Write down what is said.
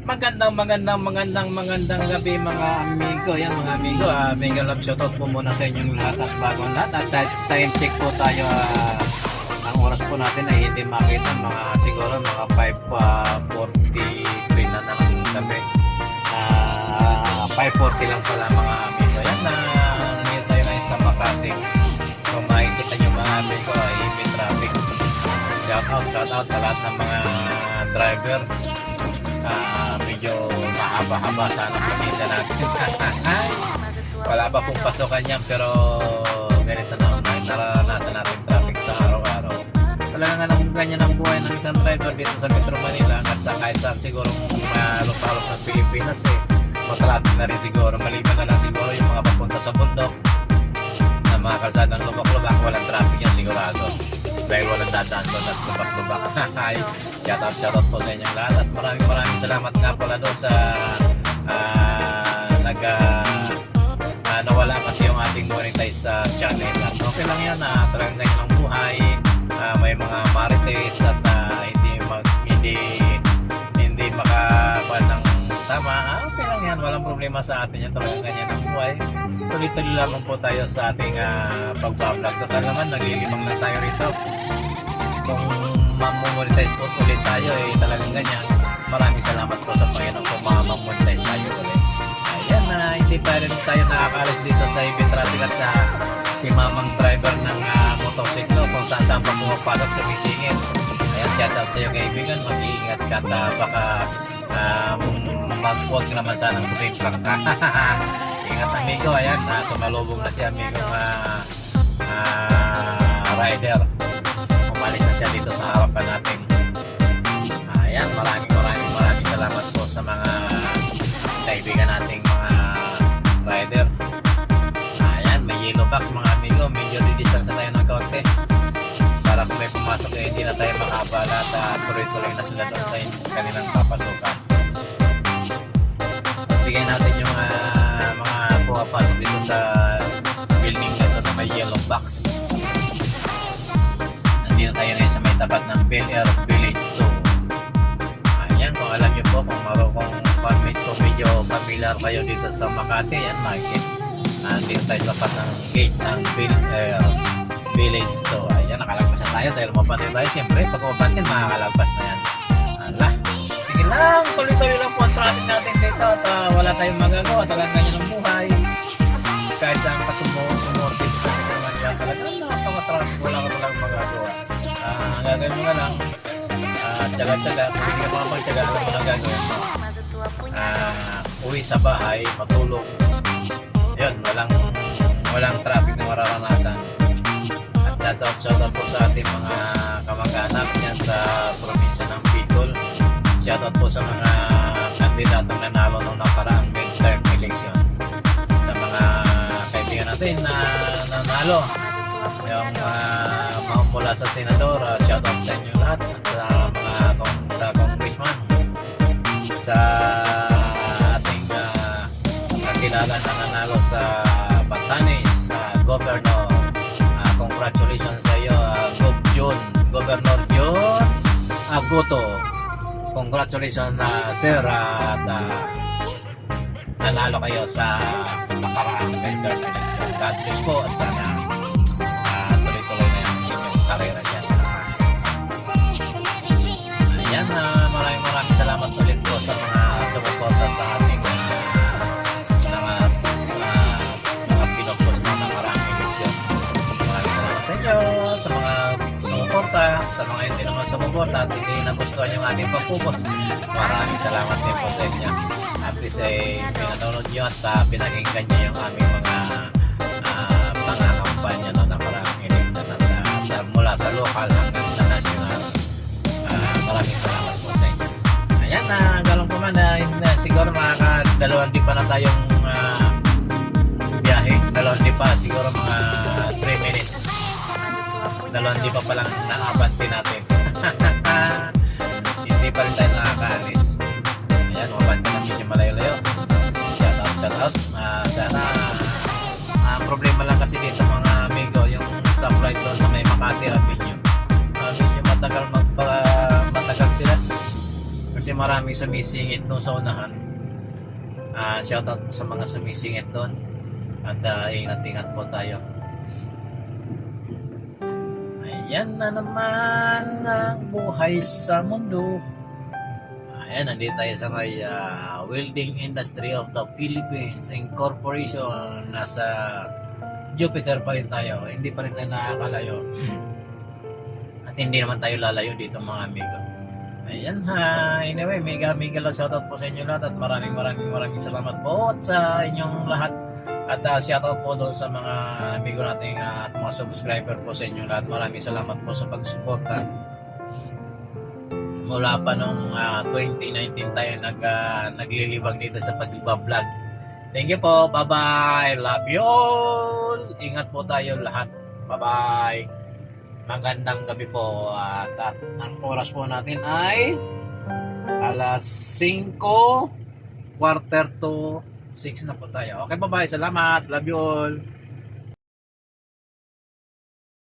Magandang gabi mga amigo. Yan mga amigo, mega love shoutout po muna sa inyong lahat at bagong lahat. At time check po tayo, ang oras po natin ay hindi makita, siguro mga 5:43 na ng gabi. 5:40 lang pala mga amigo. Yan na, nandito tayo ngayon sa Makati. Kung makikita nyo mga amigo ay heavy traffic. Shoutout sa lahat ng mga driver. Medyo mahaba-haba sana pasensya natin. Wala pa pong pasokan yan, pero ganito na nararanasan natin traffic sa araw-araw. Talaga nga ganyan ang buhay ng isang driver dito sa Metro Manila, at kahit saan siguro malupalop ng Pilipinas matraffic na rin siguro. Maliban na lang siguro yung mga papunta sa bundok na mga kalsadang lubak-lubak, walang traffic yan sigurado dahil walang dadaan doon at lubak-lubak. Shoutout po sa inyong lahat at maraming salamat nga pala doon sa nawala kasi yung ating monetize sa channel. At okay lang yan, talagang ganyan ang buhay. May mga marites at hindi makakuha ng tama. Okay lang yan, walang problema sa atin yan. Talagang ganyan ang buhay. Tuloy-tuloy lamang po tayo sa ating pagbablog. Total naman, naglilimang na tayo rito. Kung mamonetize po ulit tayo, talagang ganyan. Maraming salamat po sa Panginoon kung mamonetize tayo ulit. Ayan, hindi pa rin tayo nakakalis dito sa heavy traffic at si mamang driver ng motorsiklo kung saan pa pumapasok sumisingit. Ayan, shoutout sa iyo kaibigan, mag-iingat ka at baka mag-huwag naman sanang sumiplang ka. Ingat amigo, ayan, sumalubong na si amigo rider. Umalis na siya dito sa harapan natin. Ayan, maraming salamat po sa mga kaibigan nating mga rider. Ayan, may yellow box mga amigo, medyo distance na tayo ng kaunti para kung may pumasok hindi na tayo makabala at tuloy-tuloy na sila doon sa kanilang papasukan. Bigyan natin yung mga pumapasok dito sa building na ito na may yellow box. Nandito tayo ngayon sa may tapat ng Bel Air Village 2. Ayan, kung alam nyo po, kung medyo familiar kayo dito sa Makati, yan, market. Nandito tayo tapat ng gate ng Bel Air Village 2. Ayan, nakalagpas na tayo dahil mapantay tayo. Siyempre, pag umapantin, makakalagpas na yan. Ala, sige lang, tuloy-tuloy lang po ang traffic natin dito at wala tayong magagawa. Talagang ganyan ang buhay. Kahit saan ka sumorted sa naman dyan, talagang nakaka-traffic, wala ka talagang magagawa. Ang gagawin mo na lang, tsaga-tsaga, kung hindi ka makapagtsaga, alam mo na gagawin mo. Uwi sa bahay, matulog. Yun, walang traffic na mararanasan. At shoutout po sa ating mga kamag-anak yan sa probinsya ng Bicol. Shoutout po sa mga kandidatong nanalo nung nakaraang midterm election. Sa mga kaibigan natin na nanalo, yung mula sa senador, shoutout sa inyo lahat. At sa congressman, sa ating kakilala na nanalo sa Batanes, governor, congratulations sa iyo, Governor John Agoto. Congratulations sir, at nanalo kayo sa nakaraang midterm election. God bless po at sana tuloy-tuloy na yung inyong karera dyan. Ayan, maraming salamat ulit po sa mga sumuporta sa ating mga pinopost na nakaraang eleksyon. Maraming salamat sa inyo, sa mga sumuporta, sa mga hindi naman sumuporta at hindi nagustuhan yung ating pagpupost. Maraming salamat din po sa inyo. At least pinanonood nyo at pinakinggan nyo yung aming mga kampanya no nakaraang eleksyon at mula sa local hanggang sa national. Maraming salamat po sa inyo. Ayan, galong pa man siguro makaka-2 di pa na tayong biyahe. 2 di pa, siguro mga 3 minutes. 2 di pa palang naabante natin. Hindi pa rin tayo nakakaalis. Ayan, mabante na medyo malayo-layo. Shoutout. Sana problema lang kasi dito mga amigo, yung stoplight doon sa may Makati Avenue. Medyo matagal sila kasi maraming sumisingit doon sa unahan. Shoutout po sa mga sumisingit doon. At ingat-ingat po tayo. Ayan na naman ang buhay sa mundo. Ayan, nandito tayo sa may Welding Industry of the Philippines Incorporation. Nasa Jupiter pa rin tayo. Hindi pa rin tayo nakakalayo. At hindi naman tayo lalayo dito mga amigo. Ayan ha. Anyway, mega lang shoutout po sa inyo lahat. At maraming salamat po sa inyong lahat. At shoutout po doon sa mga amigo nating at mga subscriber po sa inyo lahat. Maraming salamat po sa pagsuporta. Mula pa nung 2019 tayo naglilibang dito sa pag-vlog. Thank you po. Bye-bye. Love you all. Ingat po tayo lahat. Bye-bye. Magandang gabi po. At ang oras po natin ay alas 5, quarter to 6 na po tayo. Okay, bye-bye. Salamat. Love you all.